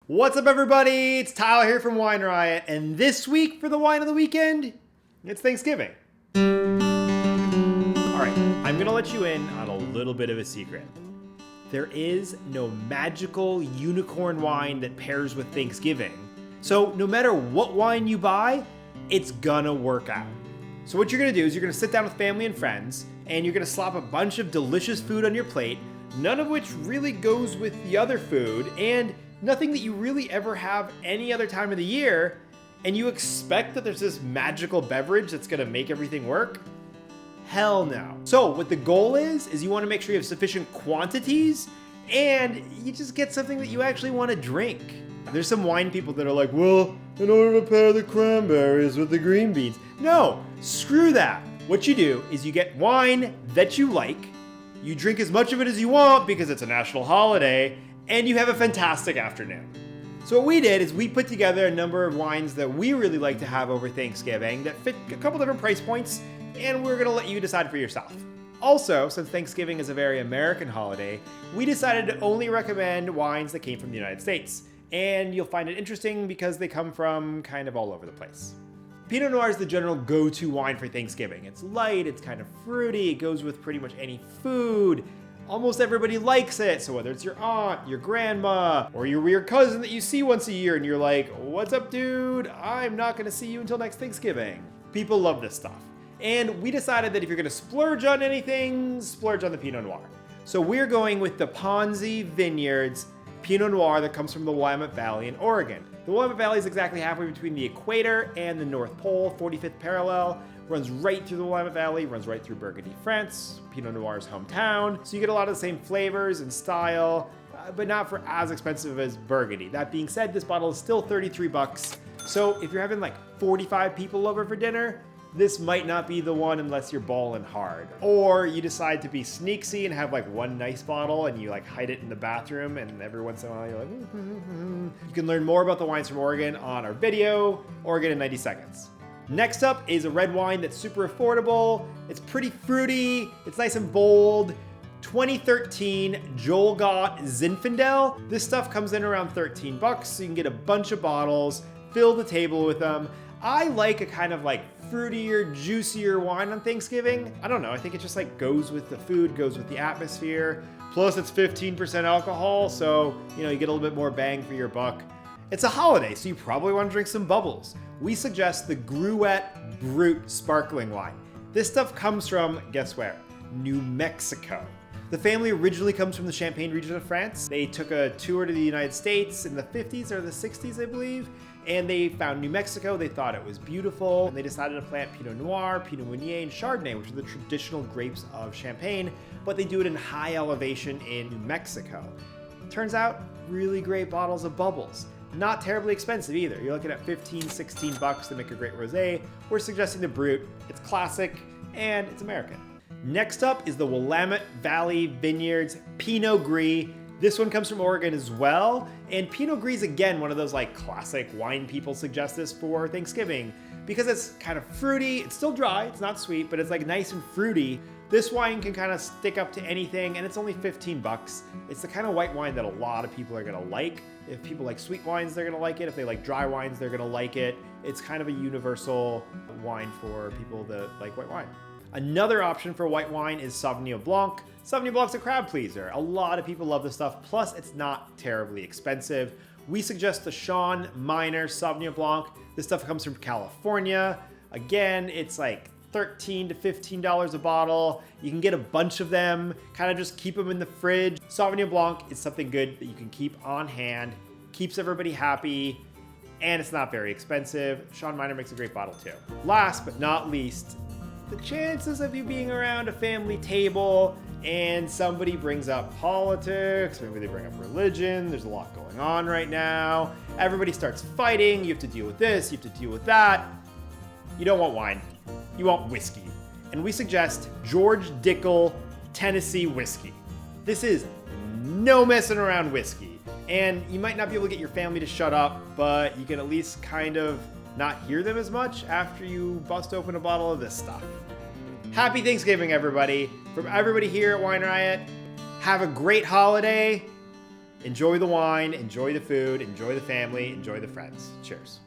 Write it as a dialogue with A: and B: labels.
A: What's up, everybody? It's Tyler here from Wine Riot, and this week for the wine of the weekend, it's Thanksgiving. All right, I'm gonna let you in on a little bit of a secret. There is no magical unicorn wine that pairs with Thanksgiving. So no matter what wine you buy, it's gonna work out. So what you're gonna do is you're gonna sit down with family and friends, and you're gonna slop a bunch of delicious food on your plate, none of which really goes with the other food, and nothing that you really ever have any other time of the year, and you expect that there's this magical beverage that's gonna make everything work? Hell no. So what the goal is you wanna make sure you have sufficient quantities, and you just get something that you actually wanna drink. There's some wine people that are like, well, in order to pair the cranberries with the green beans. No, screw that. What you do is you get wine that you like, you drink as much of it as you want because it's a national holiday, and you have a fantastic afternoon. So what we did is we put together a number of wines that we really like to have over Thanksgiving that fit a couple different price points, and we're gonna let you decide for yourself. Also, since Thanksgiving is a very American holiday, we decided to only recommend wines that came from the United States. And you'll find it interesting because they come from kind of all over the place. Pinot Noir is the general go-to wine for Thanksgiving. It's light, it's kind of fruity, it goes with pretty much any food. Almost everybody likes it, so whether it's your aunt, your grandma, or your weird cousin that you see once a year and you're like, what's up, dude? I'm not gonna see you until next Thanksgiving. People love this stuff. And we decided that if you're gonna splurge on anything, splurge on the Pinot Noir. So we're going with the Ponzi Vineyards Pinot Noir that comes from the Willamette Valley in Oregon. The Willamette Valley is exactly halfway between the equator and the North Pole, 45th parallel, runs right through the Willamette Valley, runs right through Burgundy, France, Pinot Noir's hometown. So you get a lot of the same flavors and style, but not for as expensive as Burgundy. That being said, this bottle is still 33 bucks. So if you're having like 45 people over for dinner, this might not be the one unless you're balling hard. Or you decide to be sneaky and have like one nice bottle and you like hide it in the bathroom, and every once in a while you're like, You can learn more about the wines from Oregon on our video, Oregon in 90 seconds. Next up is a red wine that's super affordable. It's pretty fruity, it's nice and bold. 2013 Joel Gott Zinfandel. This stuff comes in around 13 bucks, so you can get a bunch of bottles, fill the table with them. I like a kind of like fruitier, juicier wine on Thanksgiving. I don't know, I think it just like goes with the food, goes with the atmosphere. Plus it's 15% alcohol, so you know, you get a little bit more bang for your buck. It's a holiday, so you probably want to drink some bubbles. We suggest the Gruet Brut sparkling wine. This stuff comes from, guess where? New Mexico. The family originally comes from the Champagne region of France. They took a tour to the United States in the 50s or the 60s, I believe, and they found New Mexico. They thought it was beautiful, and they decided to plant Pinot Noir, Pinot Meunier, and Chardonnay, which are the traditional grapes of Champagne, but they do it in high elevation in New Mexico. Turns out, really great bottles of bubbles. Not terribly expensive either. You're looking at 15, 16 bucks to make a great rosé. We're suggesting the Brut. It's classic, and it's American. Next up is the Willamette Valley Vineyards Pinot Gris. This one comes from Oregon as well. And Pinot Gris is again one of those like classic wine people suggest this for Thanksgiving because it's kind of fruity. It's still dry, it's not sweet, but it's like nice and fruity. This wine can kind of stick up to anything, and it's only 15 bucks. It's the kind of white wine that a lot of people are gonna like. If people like sweet wines, they're gonna like it. If they like dry wines, they're gonna like it. It's kind of a universal wine for people that like white wine. Another option for white wine is Sauvignon Blanc. Sauvignon Blanc's a crowd pleaser. A lot of people love this stuff, plus it's not terribly expensive. We suggest the Sean Miner Sauvignon Blanc. This stuff comes from California. Again, it's like $13 to $15 a bottle. You can get a bunch of them, kind of just keep them in the fridge. Sauvignon Blanc is something good that you can keep on hand, keeps everybody happy, and it's not very expensive. Sean Miner makes a great bottle too. Last but not least, the chances of you being around a family table and somebody brings up politics, maybe they bring up religion, there's a lot going on right now. Everybody starts fighting, you have to deal with this, you have to deal with that. You don't want wine, you want whiskey. And we suggest George Dickel Tennessee whiskey. This is no messing around whiskey. And you might not be able to get your family to shut up, but you can at least kind of not hear them as much after you bust open a bottle of this stuff. Happy Thanksgiving, everybody. From everybody here at Wine Riot, have a great holiday, Enjoy the wine, enjoy the food, enjoy the family, enjoy the friends. Cheers.